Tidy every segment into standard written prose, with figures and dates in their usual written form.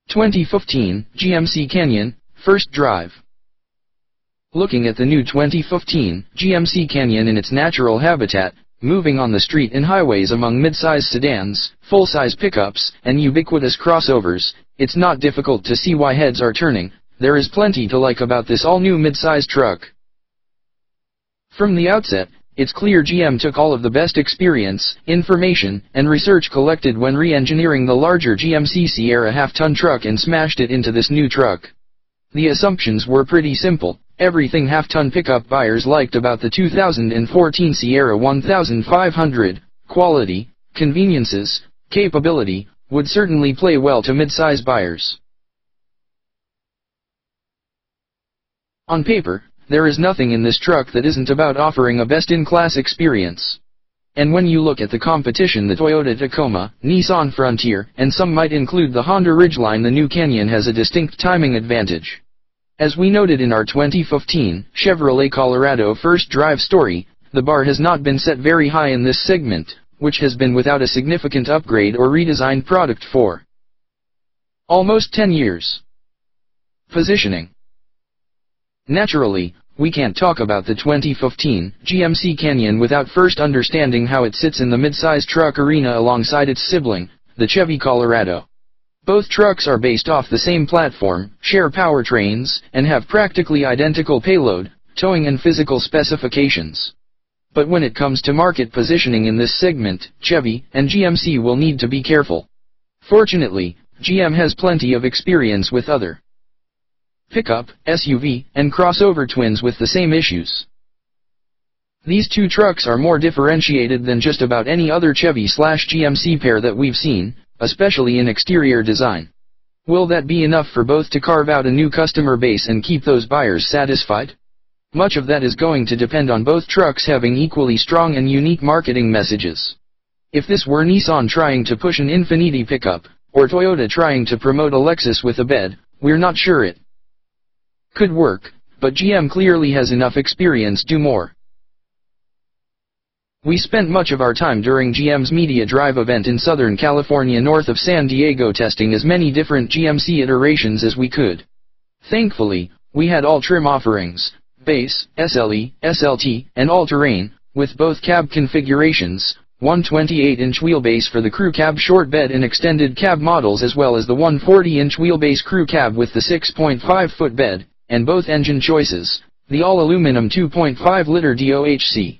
2015 GMC Canyon, First Drive. Looking at the new 2015 GMC Canyon in its natural habitat, moving on the street and highways among mid-size sedans, full-size pickups, and ubiquitous crossovers, it's not difficult to see why heads are turning. There is plenty to like about this all-new mid-size truck. From the outset, it's clear GM took all of the best experience, information, and research collected when re-engineering the larger GMC Sierra half-ton truck and smashed it into this new truck. The assumptions were pretty simple. Everything half-ton pickup buyers liked about the 2014 Sierra 1500, quality, conveniences, capability, would certainly play well to mid-size buyers. On paper, there is nothing in this truck that isn't about offering a best-in-class experience. And when you look at the competition, the Toyota Tacoma, Nissan Frontier, and some might include the Honda Ridgeline, the new Canyon has a distinct timing advantage. As we noted in our 2015 Chevrolet Colorado First Drive story, the bar has not been set very high in this segment, which has been without a significant upgrade or redesigned product for almost 10 years. Positioning. Naturally, we can't talk about the 2015 GMC Canyon without first understanding how it sits in the mid-size truck arena alongside its sibling, the Chevy Colorado. Both trucks are based off the same platform, share powertrains, and have practically identical payload, towing and physical specifications. But when it comes to market positioning in this segment, Chevy and GMC will need to be careful. Fortunately, GM has plenty of experience with other pickup, SUV, and crossover twins with the same issues. These two trucks are more differentiated than just about any other Chevy/GMC pair that we've seen, especially in exterior design. Will that be enough for both to carve out a new customer base and keep those buyers satisfied? Much of that is going to depend on both trucks having equally strong and unique marketing messages. If this were Nissan trying to push an Infiniti pickup, or Toyota trying to promote a Lexus with a bed, we're not sure it could work, but GM clearly has enough experience to do more. We spent much of our time during GM's Media Drive event in Southern California north of San Diego testing as many different GMC iterations as we could. Thankfully, we had all trim offerings, base, SLE, SLT, and all-terrain, with both cab configurations, one 28-inch wheelbase for the crew cab short bed and extended cab models, as well as the 140-inch wheelbase crew cab with the 6.5-foot bed, and both engine choices, the all-aluminum 2.5-liter DOHC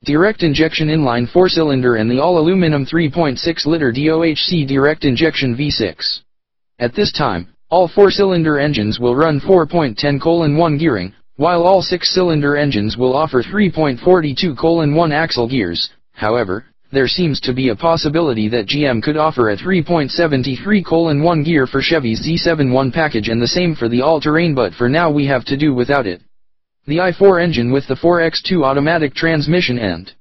direct injection inline 4-cylinder and the all-aluminum 3.6-liter DOHC direct injection V6. At this time, all 4-cylinder engines will run 4.10:1 gearing, while all 6-cylinder engines will offer 3.42:1 axle gears. However, there seems to be a possibility that GM could offer a 3.73:1 gear for Chevy's Z71 package and the same for the all-terrain, but for now we have to do without it. The i4 engine with the 4x2 automatic transmission and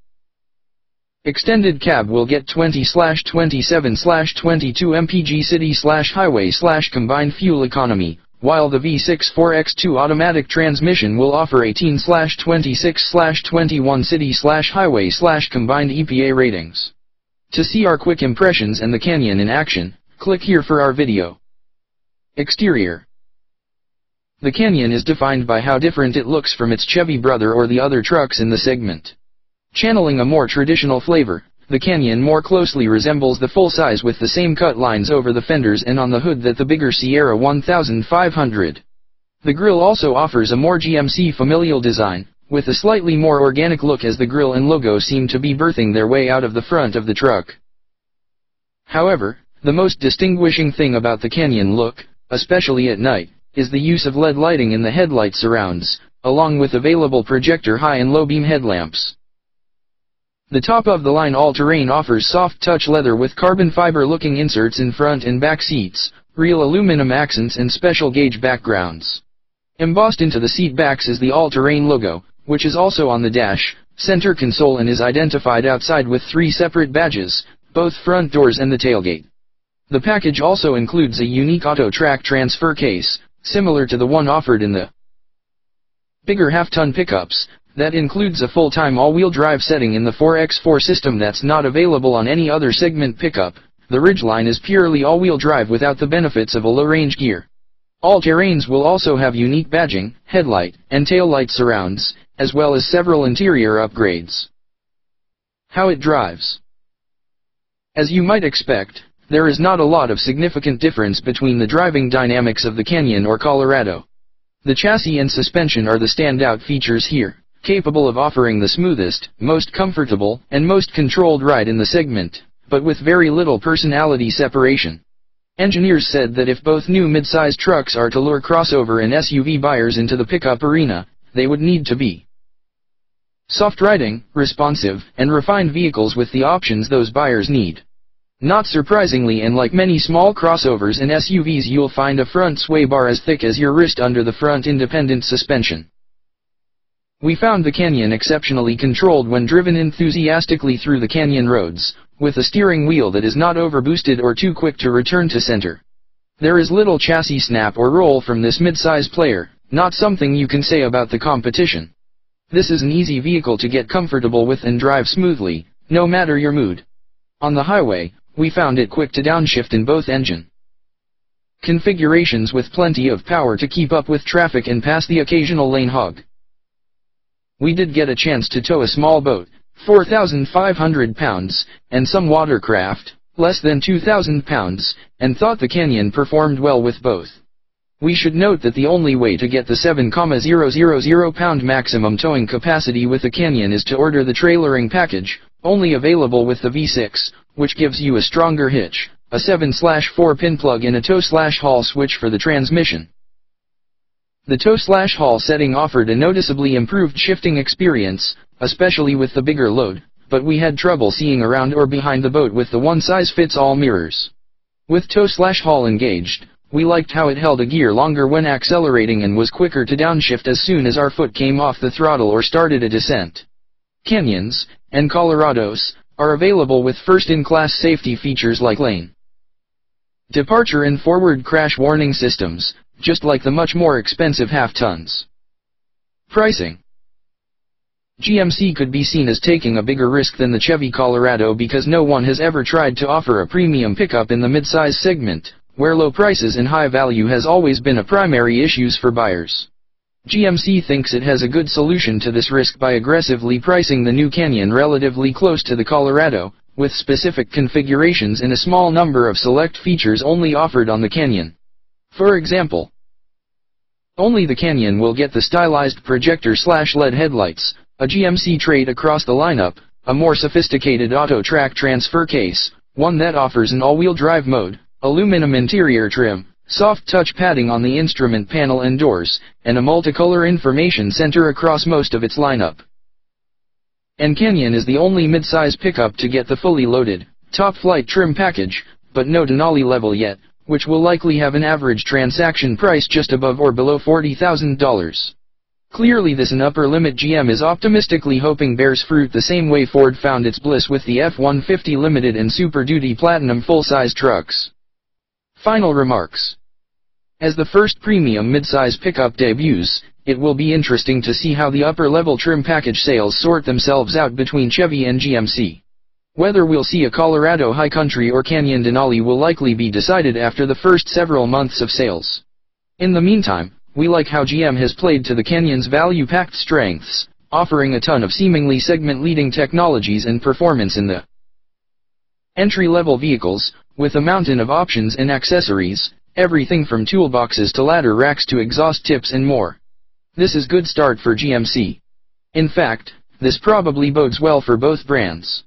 extended cab will get 20/27/22 mpg city/highway/combined fuel economy, while the V6 4x2 automatic transmission will offer 18/26/21 city/highway/combined EPA ratings. To see our quick impressions and the Canyon in action, click here for our video. Exterior. The Canyon is defined by how different it looks from its Chevy brother or the other trucks in the segment. Channeling a more traditional flavor, the Canyon more closely resembles the full-size with the same cut lines over the fenders and on the hood that the bigger Sierra 1500. The grille also offers a more GMC familial design, with a slightly more organic look as the grille and logo seem to be birthing their way out of the front of the truck. However, the most distinguishing thing about the Canyon look, especially at night, is the use of LED lighting in the headlight surrounds, along with available projector high and low beam headlamps. The top-of-the-line all-terrain offers soft-touch leather with carbon fiber-looking inserts in front and back seats, real aluminum accents and special gauge backgrounds. Embossed into the seat backs is the all-terrain logo, which is also on the dash, center console and is identified outside with 3 separate badges, both front doors and the tailgate. The package also includes a unique auto-track transfer case, similar to the one offered in the bigger half-ton pickups, that includes a full-time all-wheel drive setting in the 4x4 system that's not available on any other segment pickup, the Ridgeline is purely all-wheel drive without the benefits of a low-range gear. All terrains will also have unique badging, headlight, and taillight surrounds, as well as several interior upgrades. How it drives. As you might expect, there is not a lot of significant difference between the driving dynamics of the Canyon or Colorado. The chassis and suspension are the standout features here, capable of offering the smoothest, most comfortable, and most controlled ride in the segment, but with very little personality separation. Engineers said that if both new mid-size trucks are to lure crossover and SUV buyers into the pickup arena, they would need to be soft riding, responsive, and refined vehicles with the options those buyers need. Not surprisingly, and like many small crossovers and SUVs, you'll find a front sway bar as thick as your wrist under the front independent suspension. We found the Canyon exceptionally controlled when driven enthusiastically through the Canyon roads, with a steering wheel that is not overboosted or too quick to return to center. There is little chassis snap or roll from this mid-size player, not something you can say about the competition. This is an easy vehicle to get comfortable with and drive smoothly, no matter your mood. On the highway, we found it quick to downshift in both engine configurations with plenty of power to keep up with traffic and pass the occasional lane hog. We did get a chance to tow a small boat, 4,500 pounds, and some watercraft, less than 2,000 pounds, and thought the Canyon performed well with both. We should note that the only way to get the 7,000 pound maximum towing capacity with the Canyon is to order the trailering package, only available with the V6, which gives you a stronger hitch, a 7/4 pin plug and a tow/haul switch for the transmission. The tow/haul setting offered a noticeably improved shifting experience, especially with the bigger load, but we had trouble seeing around or behind the boat with the one-size-fits-all mirrors. With tow/haul engaged, we liked how it held a gear longer when accelerating and was quicker to downshift as soon as our foot came off the throttle or started a descent. Canyons, and Colorados, are available with first-in-class safety features like lane departure and forward crash warning systems, just like the much more expensive half-tons. Pricing. GMC could be seen as taking a bigger risk than the Chevy Colorado because no one has ever tried to offer a premium pickup in the mid-size segment, where low prices and high value has always been a primary issue for buyers. GMC thinks it has a good solution to this risk by aggressively pricing the new Canyon relatively close to the Colorado, with specific configurations and a small number of select features only offered on the Canyon. For example, only the Canyon will get the stylized projector/LED headlights, a GMC trait across the lineup, a more sophisticated auto-track transfer case, one that offers an all-wheel drive mode, aluminum interior trim, soft touch padding on the instrument panel and doors, and a multicolor information center across most of its lineup. And Canyon is the only mid-size pickup to get the fully loaded, top-flight trim package, but no Denali level yet, which will likely have an average transaction price just above or below $40,000. Clearly this an upper limit GM is optimistically hoping bears fruit the same way Ford found its bliss with the F-150 Limited and Super Duty Platinum full-size trucks. Final remarks. As the first premium mid-size pickup debuts, it will be interesting to see how the upper-level trim package sales sort themselves out between Chevy and GMC. Whether we'll see a Colorado High Country or Canyon Denali will likely be decided after the first several months of sales. In the meantime, we like how GM has played to the Canyon's value-packed strengths, offering a ton of seemingly segment-leading technologies and performance in the entry-level vehicles, with a mountain of options and accessories, everything from toolboxes to ladder racks to exhaust tips and more. This is a good start for GMC. In fact, this probably bodes well for both brands.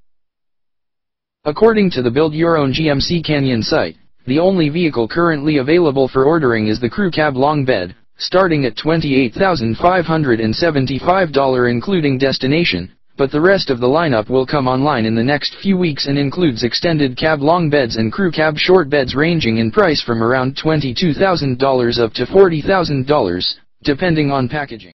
According to the Build Your Own GMC Canyon site, the only vehicle currently available for ordering is the crew cab long bed, starting at $28,575 including destination, but the rest of the lineup will come online in the next few weeks and includes extended cab long beds and crew cab short beds ranging in price from around $22,000 up to $40,000, depending on packaging.